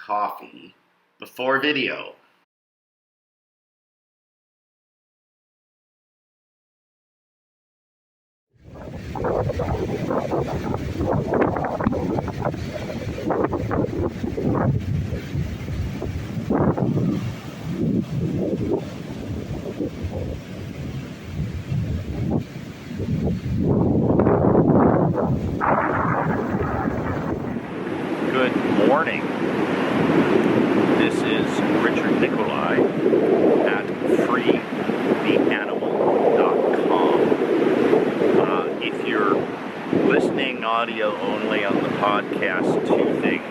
coffee before video. Good morning. This is Richard Nikoley at freetheanimal.com. If you're listening audio only on the podcast, two things.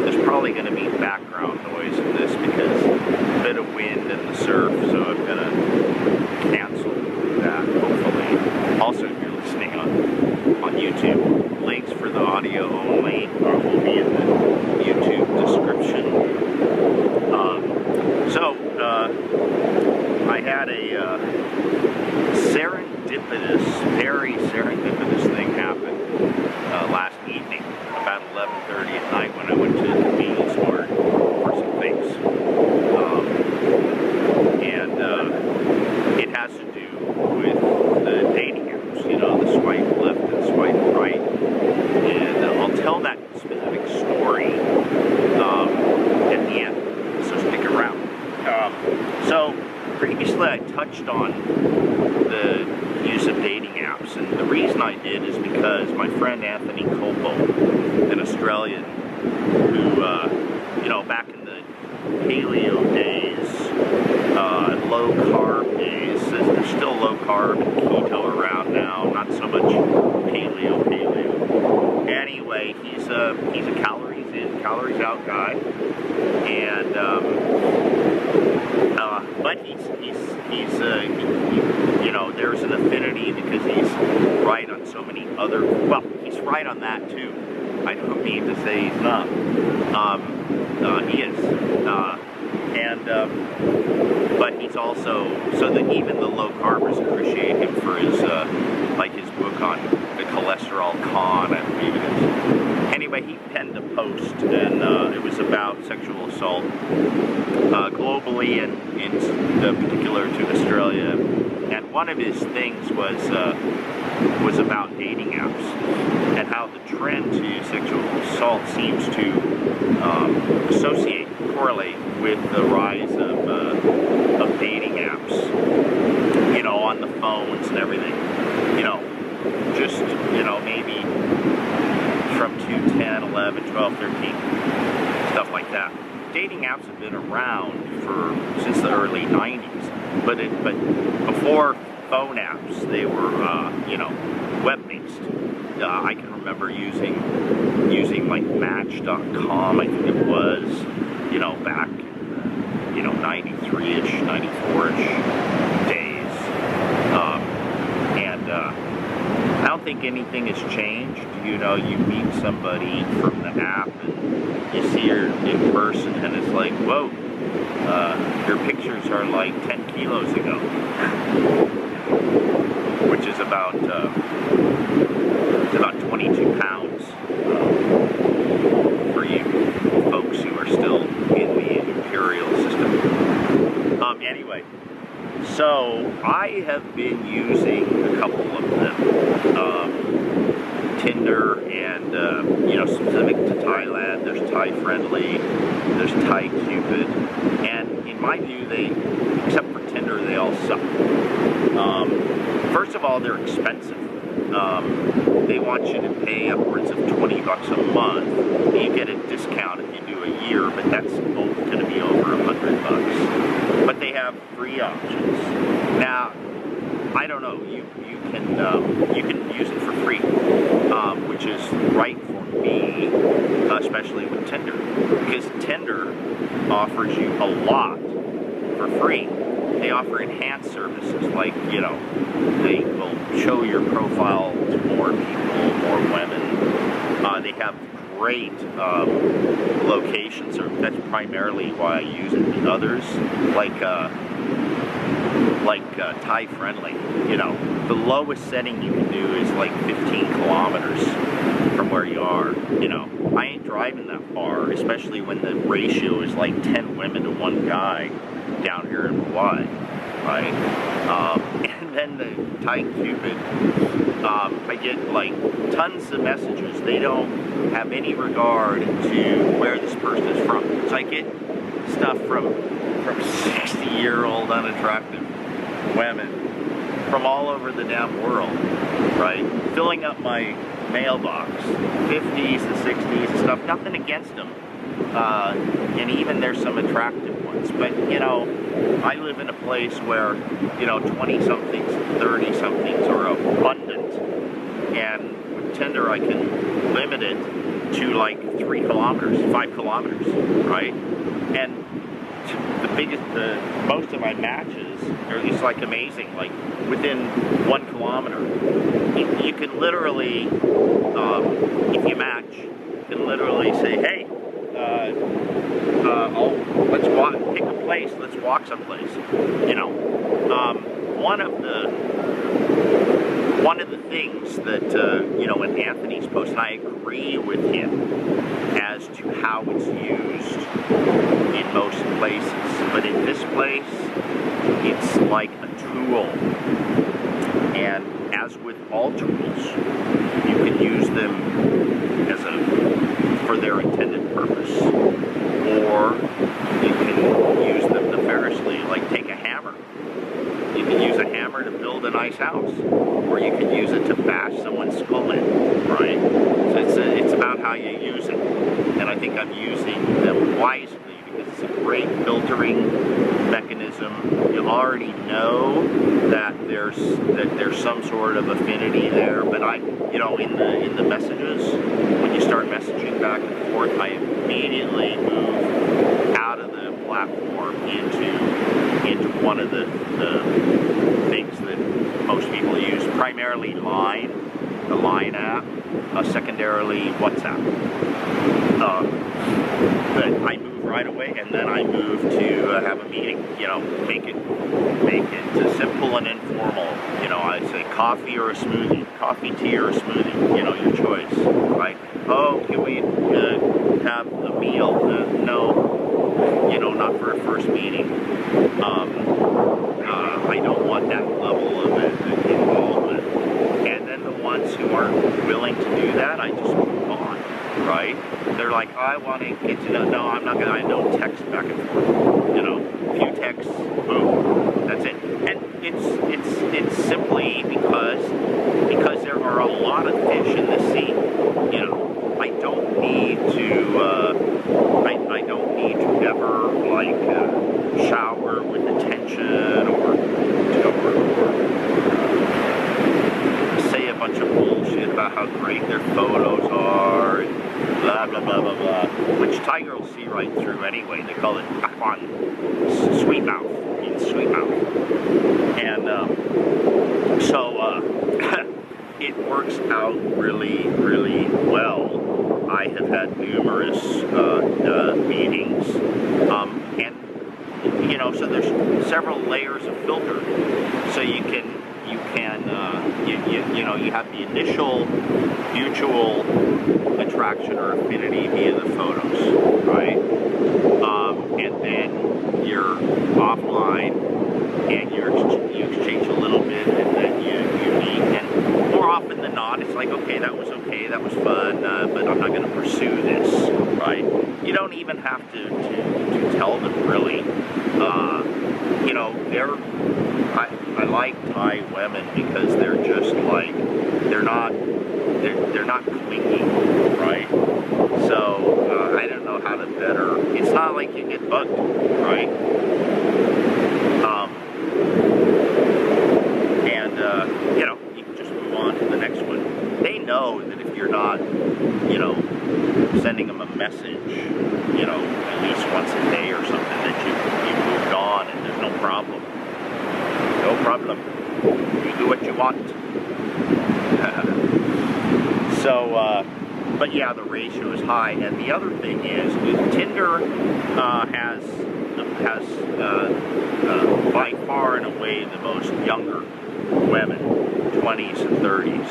There's probably going to be background noise in this because a bit of wind and the surf, so I'm going to cancel that, hopefully. Also, if you're listening on YouTube, links for the audio only will be in the YouTube description. I had a very serendipitous thing happen last evening, about 11:30 at night when I went to the convenience store for some things. It has to do with the dating apps, the swipe left and swipe right. And I'll tell that specific story at the end, so stick around. So previously I touched on the use of dating apps, and the reason I did is because my friend Anthony Colpo, an Australian who, back in the paleo days, low carb days, there's still low carb and keto around now, not so much paleo. Anyway, he's a calories in, calories out guy, and but he's there's an affinity because he's right on so many other. Well, he's right on that too. I don't mean to say he's not. He is, but he's also so that even the low carbers appreciate him for his his book on the cholesterol con, I believe it is. Anyway, he penned a post, and it was about sexual assault globally and in particular to Australia. And one of his things was about dating apps and how the trend to sexual assault seems to correlate with the rise of dating apps, on the phones and everything, just, maybe from 2010, 11, 12, 13, stuff like that. Dating apps have been around since the early 90s, but before phone apps, they were, web-based. I can remember using like Match.com, I think it was, back, 93-ish, 94-ish days. I don't think anything has changed. You meet somebody from the app and you see her in person and it's like, whoa, your pictures are like 10 kilos ago, which is about 22 pounds for you folks who are still in the imperial system. Anyway, so I have been using a couple of them, Tinder and, specific to Thailand. There's Thai Friendly, there's Thai Cupid, and in my view, except for Tinder, they all suck. First of all, they're expensive. They want you to pay upwards of $20 a month. You get a discount if you do a year, but that's both going to be over $100. But they have free options. Now, I don't know. You can use it for free, which is right for me, especially with Tinder, because Tinder offers you a lot for free. They offer enhanced services like, they will show your profile to more people, more women. They have great locations. That's primarily why I use it. The others, like Thai Friendly, the lowest setting you can do is like 15 kilometers from where you are. I ain't driving that far, especially when the ratio is like 10 women to 1 guy down here in Hawaii, right? And then the Thai Cupid, I get like tons of messages. They don't have any regard to where this person is from. So I get stuff from 60-year-old unattractive women from all over the damn world, right? Filling up my mailbox, 50s and 60s and stuff. Nothing against them. And even there's some attractive ones. But, you know, I live in a place where, you know, 20-somethings, 30-somethings are abundant. And with Tinder, I can limit it to like 3 kilometers, 5 kilometers, right? And most of my matches are just like amazing, like within 1 kilometer. You can literally, if you match, you can literally say, hey, let's walk, pick a place, let's walk someplace. You know, one of the things that, you know, in Anthony's post, and I agree with him as to how it's used in most places, but in this place, it's like a tool. And as with all tools, you can use them for their intended purpose, or you can use them nefariously, like take a hammer. You can use a hammer to build a nice house, or you can use it to bash someone's skull in, right? So it's about how you use it, and I think I'm using them wisely because it's a great filtering mechanism. You already know that there's some sort of affinity there, but you know, in the messages, when you start messaging back and forth, I immediately move out of the platform into one of the things that most people use, primarily Line, the Line app, secondarily WhatsApp. But I move right away, and then I move to have a meeting. You know, make it simple and informal. You know, I say coffee or a smoothie, coffee, tea, or a smoothie. You know, your choice, right? Oh, can we have a meal? No, you know, not for a first meeting. I don't want that level of involvement. And then the ones who aren't willing to do that, I just move on, right? They're like, I want to get to know. No, I'm not going to. I don't text back and forth. You know, a few texts, boom, that's it. And it's simply because there are a lot of fish in the sea. You know, I don't need to. I don't need to ever like shower with attention or say a bunch of bullshit about how great their photos are and blah blah blah blah blah, which Thai girls see right through anyway. They call it akwan, sweet mouth, means sweet mouth, and so it works out really, really well. I have had numerous meetings, and you know, so there's several layers of filter. So you know, you have the initial mutual attraction or affinity via the photos, right? And then you're offline, and you exchange a little bit, and then you meet, and more often than not, it's like, okay, that was fun, but I'm not going to pursue this, right? You don't even have to tell them, really. You know, I like Thai women because they're just like, they're not clingy, right? So, I don't know how to better, it's not like you get bugged, right? You know, you can just move on to the next one. They know that if you're not, you know, sending them a message, you know, at least once a day or something, that you moved on and there's no problem. No problem. You do what you want. So, but yeah, the ratio is high. And the other thing is, Tinder has by far and away the most younger women, 20s and 30s.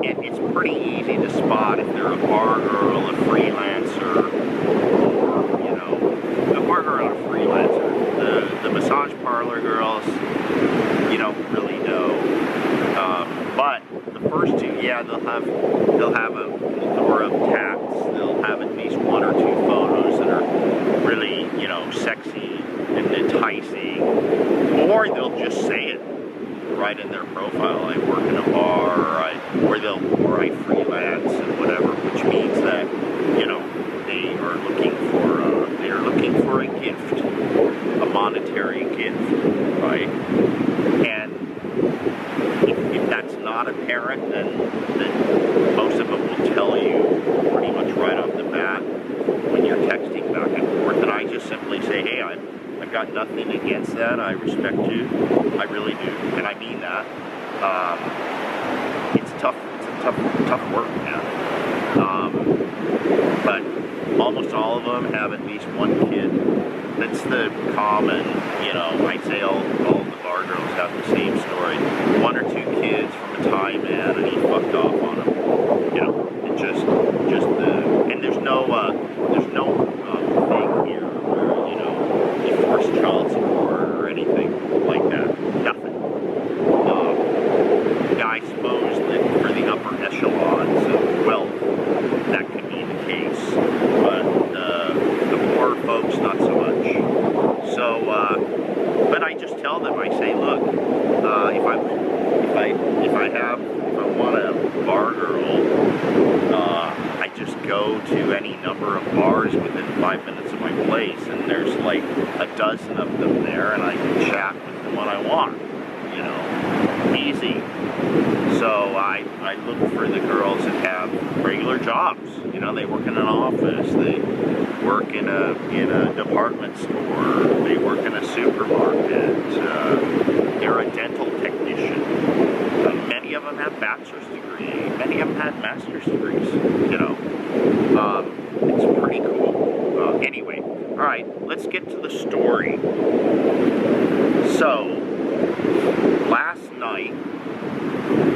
it's pretty easy to spot if they're a bar girl, a freelancer, or, you know, a bar girl or a freelancer. The massage parlor girls, you don't really know. But the first two, yeah, they'll have a plethora of tats. They'll have at least one or two photos that are really, you know, sexy and enticing, or they'll just say it right in their profile. I work in a bar, or I freelance and whatever, which means that, you know, they are looking for a gift, a monetary gift, right? And if that's not apparent, then most of them will tell you pretty much right off the bat when you're texting back and forth. And I just simply say, hey, I've got nothing against that. I respect you. I really do, and I mean that. It's tough. It's a tough work, man. But almost all of them have at least one kid. That's the common, you know, I'd say all of the bar girls have the same story. One or two kids from a Thai man, and he fucked off on them. You know, and just and there's no thing here where, you know, you force child support or anything like that. Nothing. I suppose that for the upper echelons of wealth, that could be the case, but the poor folks, not so much. So, but I just tell them, I say, look, if I want a bar girl, I just go to any number of bars within 5 minutes of my place, and there's like a dozen of them there, and I can chat with them when I want, you know, easy. So I look for the girls that have regular jobs. You know, they work in an office, they work in a department store, they work in a supermarket, they're a dental technician. Many of them have bachelor's degree, many of them have master's degrees, you know. It's pretty cool. Anyway, all right, let's get to the story. So, last night,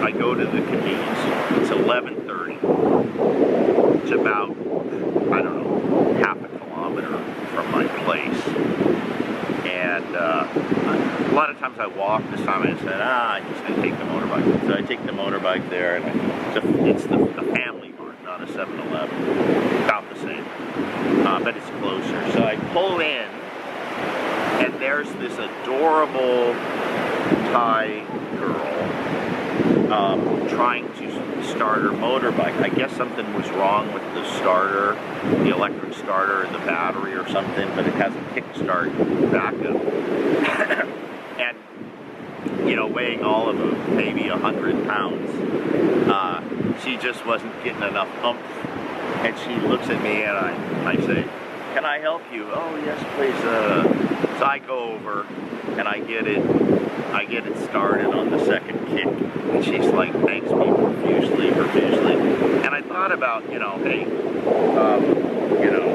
I go to the convenience. It's 11:30. It's about, I don't know, half a kilometer from my place. And a lot of times I walk. This time I said, I'm just going to take the motorbike. So I take the motorbike there, and it's the Family Mart, not a 7-Eleven. About the same. But it's closer. So I pull in, and there's this adorable Thai girl trying to start her motorbike. I guess something was wrong with the starter, the electric starter, and the battery or something, but it has a kickstart backup. And, you know, weighing all of them, maybe 100 pounds, she just wasn't getting enough oomph. And she looks at me, and I say, can I help you? Oh, yes, please. So I go over, and I get it started on the second kick. And she's like, thanks me profusely. And I thought about, you know, hey, you know,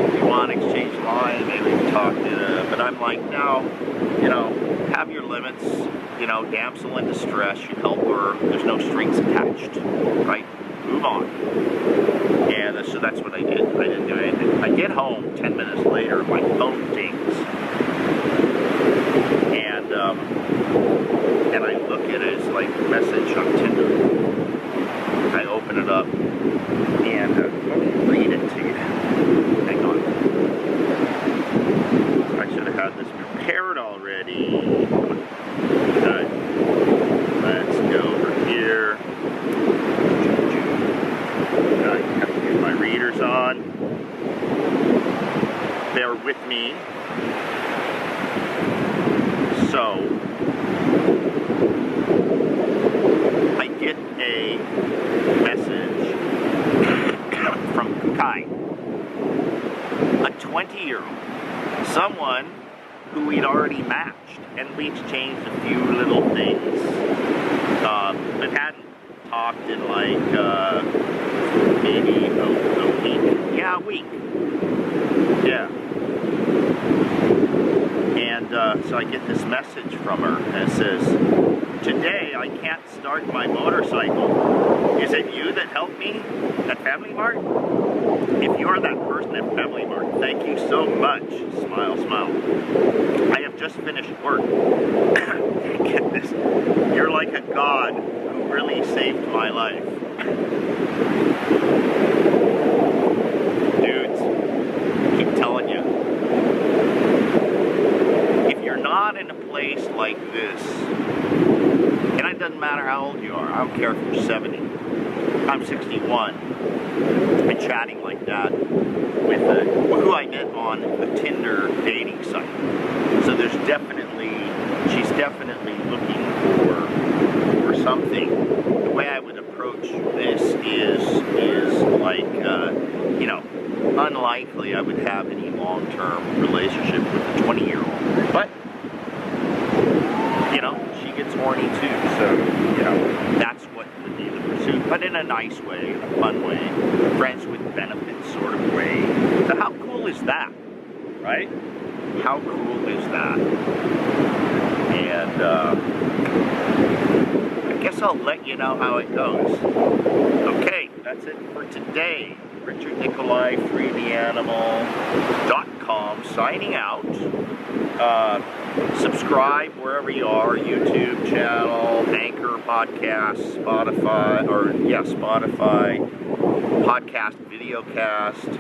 if you want to exchange lines, maybe we can talk to, but I'm like, no, you know, have your limits, you know, damsel in distress, you help her, there's no strings attached, right? Move on. And so that's what I did. I didn't do anything. I get home 10 minutes later, my phone dings. And I look at it as like a message on Tinder. I open it up and let me read it to you. Hang on. I should have had this prepared already. Okay. Let's go over here. I have to get my readers on. Bear with me. So, I get a message from Kai, a 20-year-old, someone who we'd already matched, and we exchanged a few little things, but hadn't talked in like maybe a week. Yeah, a week. Yeah. And so I get this message from her, and it says, today I can't start my motorcycle. Is it you that helped me at Family Mart? If you're that person at Family Mart, thank you so much. Smile, smile. I have just finished work. Get this. You're like a god who really saved my life. Dudes, I keep telling you. If you're not in a place like this, and it doesn't matter how old you are, I don't care if you're 70, I'm 61, and chatting like that with who I met on the Tinder dating site. So there's she's definitely looking for something. The way I would approach this is like, unlikely I would have any long-term relationship with a 20-year-old. But, she gets horny too, so, that's what would be the pursuit. But in a nice way, in a fun way, friends with benefits sort of way. So how cool is that, right? How cool is that? And, I guess I'll let you know how it goes. Okay, that's it for today. Richard Nikoley, freetheanimal.com, signing out. Subscribe wherever you are, YouTube channel, Anchor, Podcast, Spotify, podcast, videocast,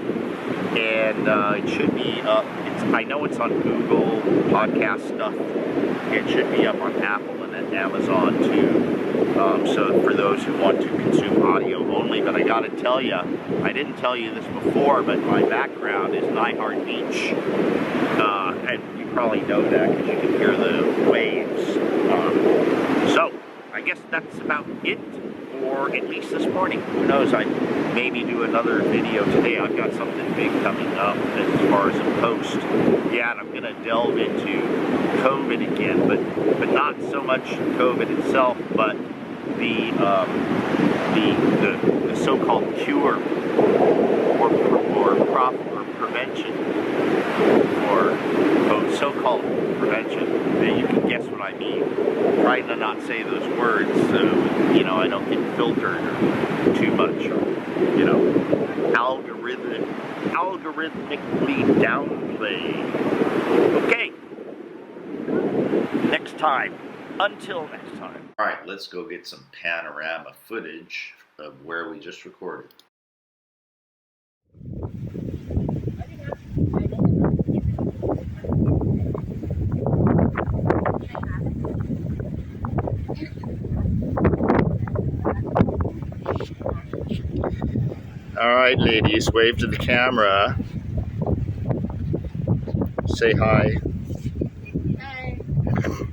and it should be up. I know it's on Google podcast stuff. It should be up on Apple and at Amazon too. So for those who want to consume audio only, but I gotta tell you, I didn't tell you this before, but my background is Nighthart Beach, and you probably know that because you can hear the waves. So I guess that's about it for at least this morning. Who knows? I maybe do another video today. I've got something big coming up as far as a post. Yeah, and I'm gonna delve into COVID again, but not so much COVID itself, but the so-called cure or prevention or so-called prevention. You can guess what I mean. Trying to not say those words so I don't get filtered or too much or algorithmically downplayed. Okay. Next time. Until next time. All right, let's go get some panorama footage of where we just recorded. All right, ladies, wave to the camera. Say hi. Hi. Hello.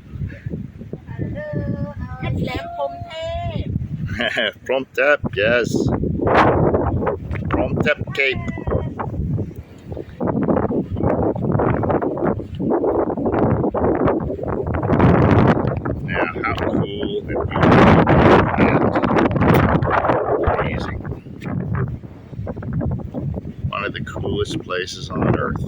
From Tap, yes. From Tap Cape. Yeah, how cool and beautiful is that? Amazing. One of the coolest places on earth.